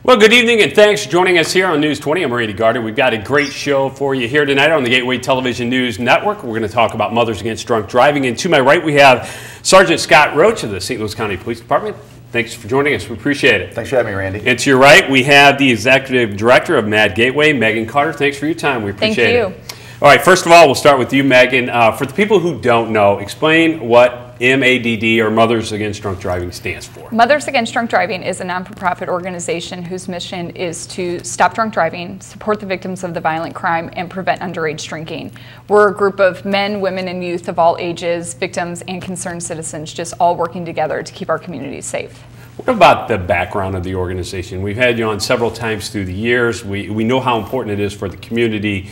Well, good evening and thanks for joining us here on News 20. I'm Randy Gardner. We've got a great show for you here tonight on the Gateway Television News Network. We're going to talk about Mothers Against Drunk Driving. And to my right, we have Sergeant Scott Roach of the St. Louis County Police Department. Thanks for joining us. We appreciate it. Thanks for having me, Randy. And to your right, we have the Executive Director of MADD Gateway, Megan Carter. Thanks for your time. We appreciate it. Thank you. All right, first of all, we'll start with you, Megan. For the people who don't know, explain what MADD, or Mothers Against Drunk Driving, stands for. Mothers Against Drunk Driving is a non-for-profit organization whose mission is to stop drunk driving, support the victims of the violent crime, and prevent underage drinking. We're a group of men, women, and youth of all ages, victims, and concerned citizens, just all working together to keep our communities safe. What about the background of the organization? We've had you on several times through the years. We know how important it is for the community.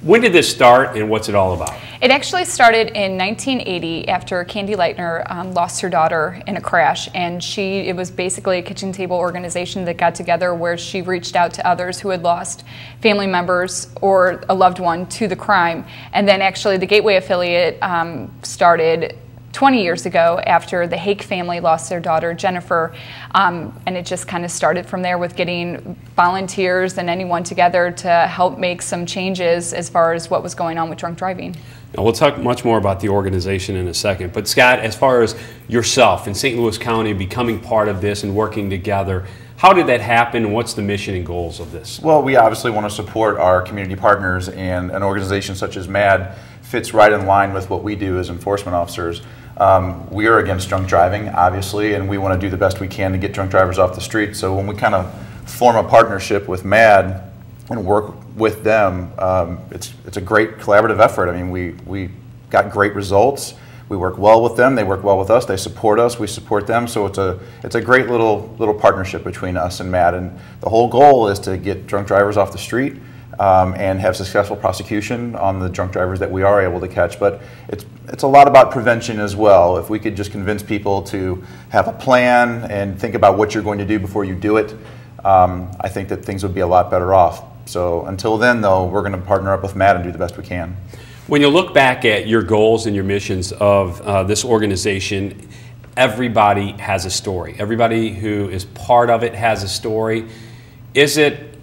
When did this start and what's it all about? It actually started in 1980 after Candy Leitner lost her daughter in a crash, and it was basically a kitchen table organization that got together where she reached out to others who had lost family members or a loved one to the crime. And then actually the Gateway affiliate started 20 years ago after the Hake family lost their daughter Jennifer, and it just kind of started from there with getting volunteers and anyone together to help make some changes as far as what was going on with drunk driving. Now, we'll talk much more about the organization in a second, but Scott, as far as yourself in St. Louis County becoming part of this and working together, how did that happen and what's the mission and goals of this? Well, we obviously want to support our community partners, and an organization such as MADD fits right in line with what we do as enforcement officers. We are against drunk driving, obviously, and we want to do the best we can to get drunk drivers off the street. So when we kind of form a partnership with MADD and work with them, it's a great collaborative effort. I mean, we got great results. We work well with them. They work well with us. They support us. We support them. So it's a great little partnership between us and MADD. And the whole goal is to get drunk drivers off the street and have successful prosecution on the drunk drivers that we are able to catch. But it's a lot about prevention as well. If we could just convince people to have a plan and think about what you're going to do before you do it, I think that things would be a lot better off. So until then, though, we're going to partner up with MADD and do the best we can. When you look back at your goals and your missions of this organization, everybody has a story. Everybody who is part of it has a story. Is it,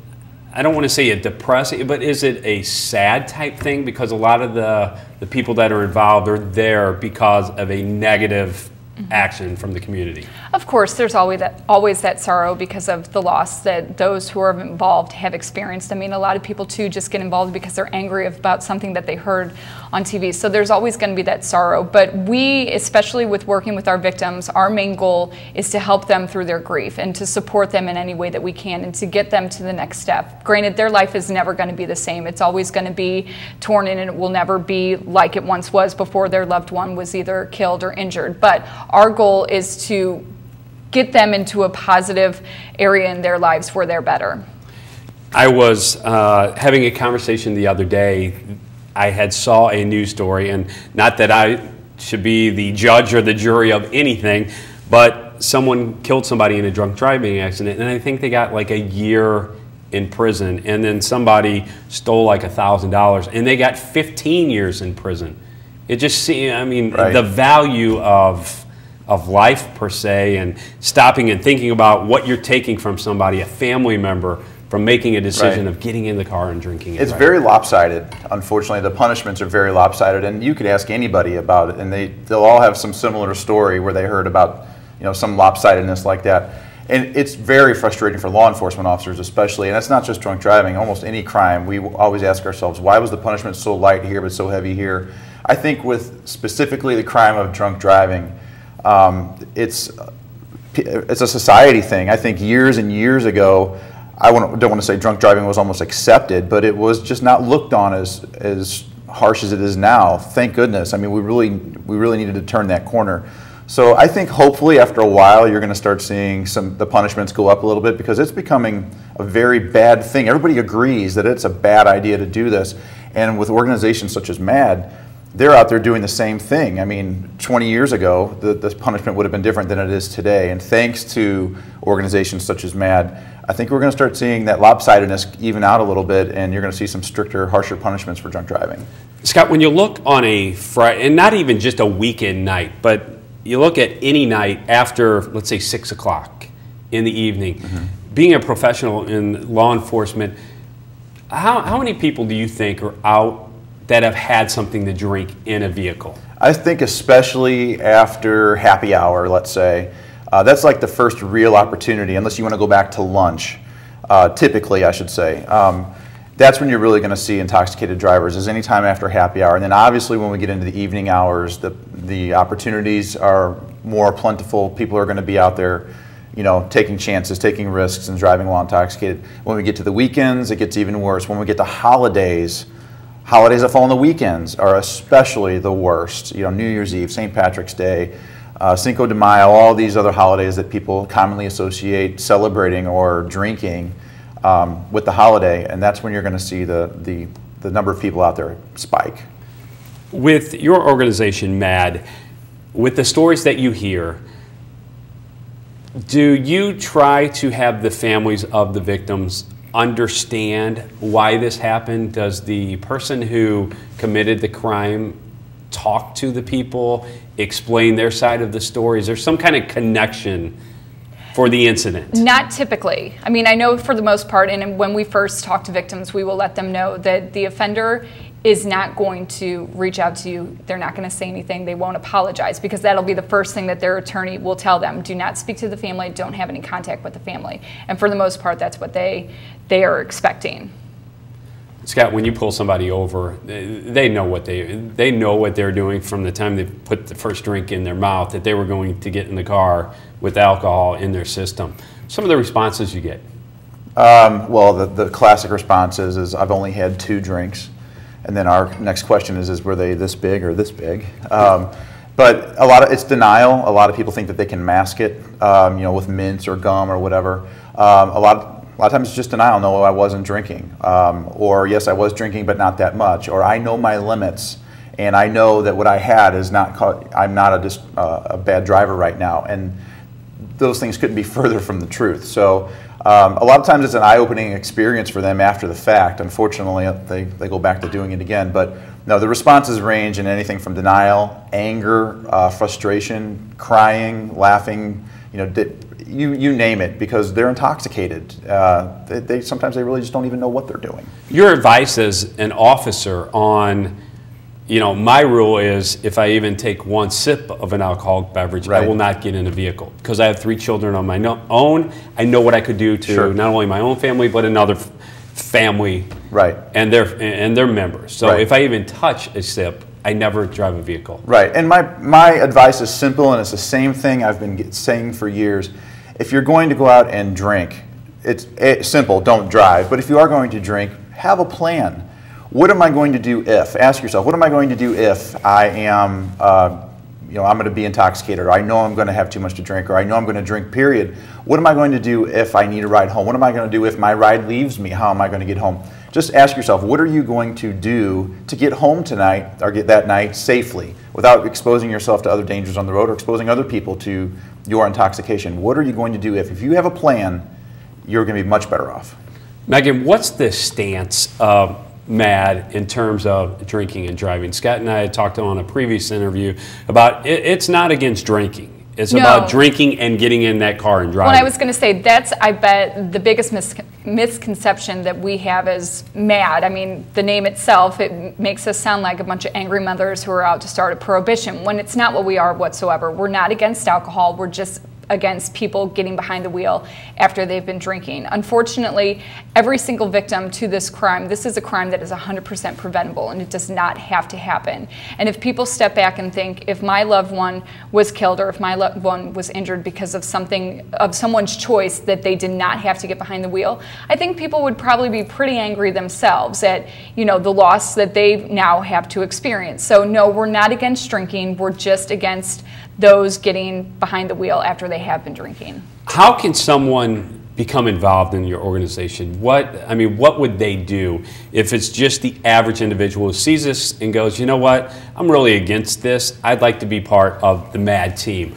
I don't want to say a depressing, but is it a sad type thing? Because a lot of the people that are involved are there because of a negative action from the community. Of course, there's always that sorrow because of the loss that those who are involved have experienced. I mean, a lot of people too just get involved because they're angry about something that they heard on TV. So there's always going to be that sorrow. But we, especially with working with our victims, our main goal is to help them through their grief and to support them in any way that we can and to get them to the next step. Granted, their life is never going to be the same. It's always going to be torn and it will never be like it once was before their loved one was either killed or injured. But our goal is to get them into a positive area in their lives where they're better. I was having a conversation the other day. I had saw a news story, and not that I should be the judge or the jury of anything, but someone killed somebody in a drunk driving accident, and I think they got like a year in prison, and then somebody stole like $1,000, and they got 15 years in prison. It just seems, I mean, right. The value of life per se, and stopping and thinking about what you're taking from somebody, a family member, from making a decision of getting in the car and drinking it. It's very lopsided. Unfortunately, the punishments are very lopsided, and you could ask anybody about it, and they'll all have some similar story where they heard about, you know, some lopsidedness like that. And it's very frustrating for law enforcement officers especially, and that's not just drunk driving, almost any crime. We always ask ourselves, why was the punishment so light here but so heavy here? I think with specifically the crime of drunk driving, it's a society thing. I think years and years ago, don't want to say drunk driving was almost accepted, but it was just not looked on as harsh as it is now. Thank goodness. I mean, we really needed to turn that corner. So I think hopefully after a while you're going to start seeing the punishments go up a little bit, because it's becoming a very bad thing. Everybody agrees that it's a bad idea to do this, and with organizations such as MADD, they're out there doing the same thing. I mean, 20 years ago, the punishment would have been different than it is today. And thanks to organizations such as MADD, I think we're going to start seeing that lopsidedness even out a little bit, and you're going to see some stricter, harsher punishments for drunk driving. Scott, when you look on a Friday, and not even just a weekend night, but you look at any night after, let's say, 6 o'clock in the evening, being a professional in law enforcement, how many people do you think are out that have had something to drink in a vehicle? I think especially after happy hour, let's say, that's like the first real opportunity, unless you want to go back to lunch, typically I should say. That's when you're really going to see intoxicated drivers, is any time after happy hour. And then obviously when we get into the evening hours, the opportunities are more plentiful. People are going to be out there, you know, taking chances, taking risks, and driving while intoxicated. When we get to the weekends, it gets even worse. When we get to holidays that fall on the weekends are especially the worst. You know, New Year's Eve, St. Patrick's Day, Cinco de Mayo, all these other holidays that people commonly associate celebrating or drinking with the holiday, and that's when you're going to see the number of people out there spike. With your organization, MADD, with the stories that you hear, do you try to have the families of the victims understand why this happened? Does the person who committed the crime talk to the people, explain their side of the story? Is there some kind of connection for the incident? Not typically. I mean, I know for the most part, and when we first talk to victims, we will let them know that the offender is not going to reach out to you. They're not going to say anything. They won't apologize, because that'll be the first thing that their attorney will tell them. Do not speak to the family. Don't have any contact with the family. And for the most part, that's what they are expecting. Scott, when you pull somebody over, they know what they're doing from the time they put the first drink in their mouth, that they were going to get in the car with alcohol in their system. Some of the responses you get? Well, the classic response is I've only had 2 drinks. And then our next question is were they this big or this big? But it's denial. A lot of people think that they can mask it, you know, with mints or gum or whatever. A lot of times it's just denial. No, I wasn't drinking. Or yes, I was drinking, but not that much. Or I know my limits, and I know that what I had is not. I'm not a bad driver right now, and those things couldn't be further from the truth. So a lot of times it's an eye-opening experience for them after the fact. Unfortunately, they go back to doing it again. But no, the responses range in anything from denial, anger, frustration, crying, laughing. You know, you name it, because they're intoxicated. Sometimes they really just don't even know what they're doing. Your advice as an officer on, you know, my rule is if I even take 1 sip of an alcoholic beverage, right, I will not get in a vehicle, because I have 3 children on my own. I know what I could do to sure, not only my own family, but another family, right, and their members. So right, if I even touch a sip, I never drive a vehicle. Right, and my advice is simple, and it's the same thing I've been saying for years. If you're going to go out and drink, it's simple, don't drive. But if you are going to drink, have a plan. What am I going to do if? Ask yourself, what am I going to do if I am, you know, I'm going to be intoxicated, or I know I'm going to have too much to drink, or I know I'm going to drink, period. What am I going to do if I need a ride home? What am I going to do if my ride leaves me? How am I going to get home? Just ask yourself, what are you going to do to get home tonight, or get that night safely, without exposing yourself to other dangers on the road or exposing other people to your intoxication? What are you going to do if you have a plan, you're going to be much better off. Megan, what's the stance of MADD in terms of drinking and driving? Scott and I had talked on a previous interview about it's not against drinking. It's about drinking and getting in that car and driving. Well, I was going to say, that's, I bet, the biggest misconception that we have is MADD. I mean, the name itself, it makes us sound like a bunch of angry mothers who are out to start a prohibition, when it's not what we are whatsoever. We're not against alcohol. We're just against people getting behind the wheel after they've been drinking. Unfortunately, every single victim to this crime, this is a crime that is 100% preventable, and it does not have to happen. And if people step back and think, if my loved one was killed, or if my loved one was injured because of someone's choice, that they did not have to get behind the wheel, I think people would probably be pretty angry themselves at, you know, the loss that they now have to experience. So no, we're not against drinking. We're just against those getting behind the wheel after they have been drinking. How can someone become involved in your organization? What would they do if it's just the average individual who sees this and goes, you know what, I'm really against this, I'd like to be part of the MADD team?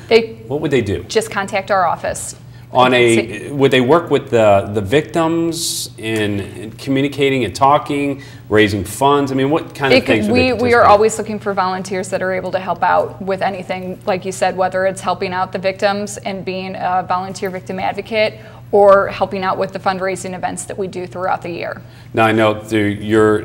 What would they do? Just contact our office. Would they work with the victims in communicating and talking, raising funds? I mean, what kind of things would they we are always looking for volunteers that are able to help out with anything, like you said, whether it's helping out the victims and being a volunteer victim advocate, or helping out with the fundraising events that we do throughout the year. Now I know through your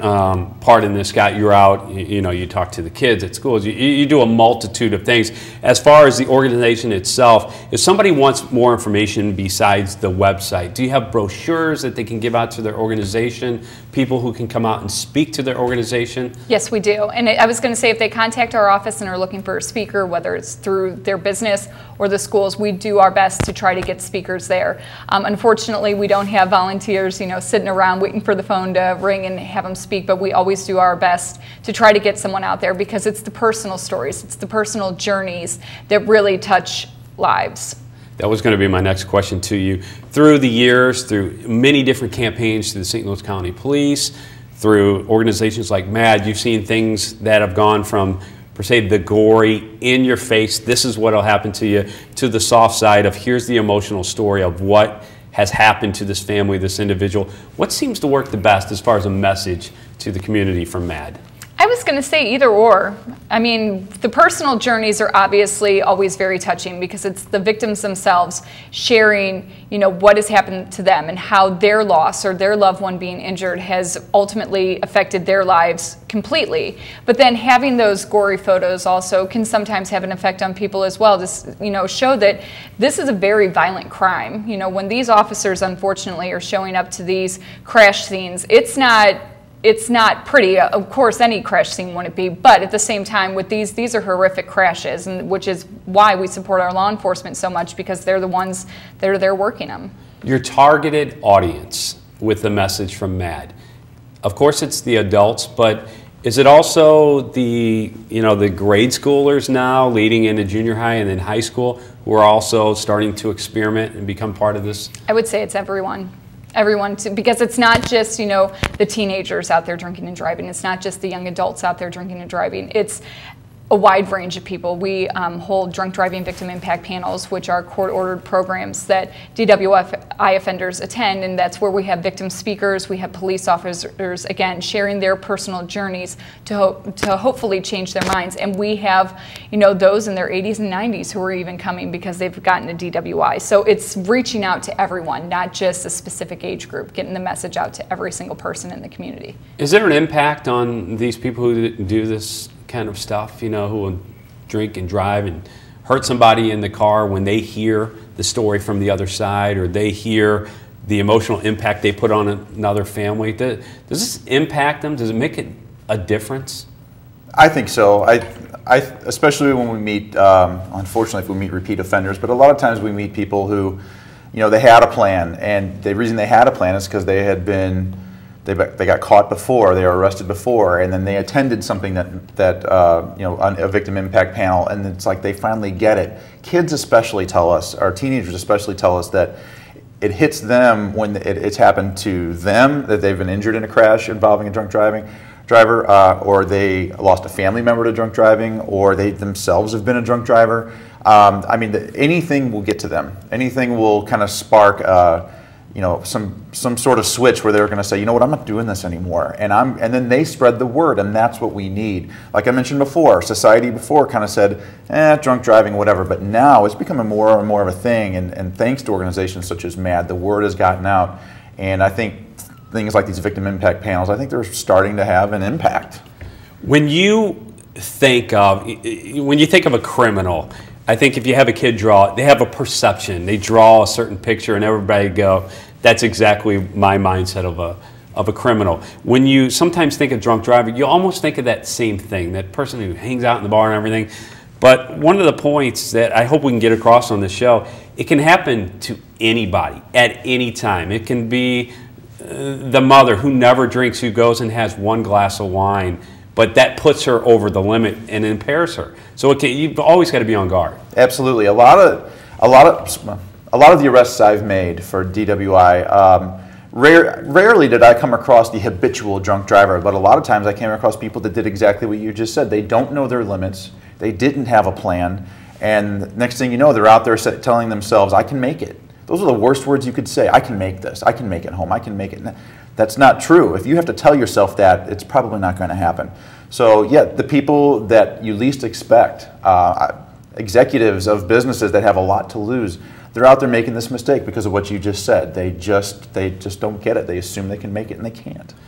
part in this, Scott, you're out, you know, you talk to the kids at schools, you do a multitude of things. As far as the organization itself, if somebody wants more information besides the website, do you have brochures that they can give out to their organization, people who can come out and speak to their organization? Yes, we do. And I was going to say, if they contact our office and are looking for a speaker, whether it's through their business or the schools, we do our best to try to get speakers there. Unfortunately, we don't have volunteers, you know, sitting around waiting for the phone to ring and have them speak, but we always do our best to try to get someone out there, because it's the personal stories, it's the personal journeys that really touch lives. That was going to be my next question to you. Through the years, through many different campaigns, through the St. Louis County Police, through organizations like MADD, you've seen things that have gone from, per se, the gory, in your face, this is what will happen to you, to the soft side of here's the emotional story of what has happened to this family, this individual. What seems to work the best as far as a message to the community from MADD? I was going to say either or. I mean, the personal journeys are obviously always very touching, because it's the victims themselves sharing, you know, what has happened to them and how their loss or their loved one being injured has ultimately affected their lives completely. But then having those gory photos also can sometimes have an effect on people as well, to, you know, show that this is a very violent crime. You know, when these officers unfortunately are showing up to these crash scenes, it's not pretty. Of course, any crash scene wouldn't be, but at the same time, with these are horrific crashes, and which is why we support our law enforcement so much, because they're the ones that are there working them. Your targeted audience with the message from MADD, of course it's the adults, but is it also the, you know, the grade schoolers now leading into junior high and then high school who are also starting to experiment and become part of this? I would say it's everyone. Because it's not just, you know, the teenagers out there drinking and driving. It's not just the young adults out there drinking and driving. It's a wide range of people. We hold drunk driving victim impact panels, which are court-ordered programs that DWI offenders attend, and that's where we have victim speakers, we have police officers, again, sharing their personal journeys to hopefully change their minds. And we have, you know, those in their 80s and 90s who are even coming because they've gotten a DWI. So it's reaching out to everyone, not just a specific age group, getting the message out to every single person in the community. Is there an impact on these people who do this kind of stuff, you know, who will drink and drive and hurt somebody in the car, when they hear the story from the other side, or they hear the emotional impact they put on another family? Does this impact them? Does it make it a difference? I think so. I especially when we meet, unfortunately, if we meet repeat offenders, but a lot of times we meet people who, you know, they had a plan, and the reason they had a plan is because they had been, they got caught before, they were arrested before, and then they attended something that you know, a victim impact panel, and it's like they finally get it. Kids especially tell us, or teenagers especially tell us, that it hits them when it's happened to them, that they've been injured in a crash involving a drunk driver, or they lost a family member to drunk driving, or they themselves have been a drunk driver. I mean, anything will get to them. Anything will kind of spark you know, some sort of switch where they're going to say, you know what, I'm not doing this anymore, and then they spread the word, and that's what we need. Like I mentioned before, society before kind of said, drunk driving, whatever, but now it's becoming more and more of a thing, and thanks to organizations such as MADD, the word has gotten out, and I think things like these victim impact panels, I think they're starting to have an impact. When you think of a criminal, I think if you have a kid draw, they have a perception. They draw a certain picture, and everybody go, that's exactly my mindset of a criminal. When you sometimes think of drunk driving, you almost think of that same thing, that person who hangs out in the bar and everything. But one of the points that I hope we can get across on this show, it can happen to anybody at any time. It can be the mother who never drinks, who goes and has one glass of wine, but that puts her over the limit and impairs her. So you've always got to be on guard. Absolutely. A lot of the arrests I've made for DWI, rarely did I come across the habitual drunk driver, but a lot of times I came across people that did exactly what you just said. They don't know their limits. They didn't have a plan, and next thing you know, they're out there telling themselves, "I can make it." Those are the worst words you could say. I can make this. I can make it home. I can make it. That's not true. If you have to tell yourself that, it's probably not going to happen. So yeah, the people that you least expect, executives of businesses that have a lot to lose, they're out there making this mistake because of what you just said. They just don't get it. They assume they can make it and they can't.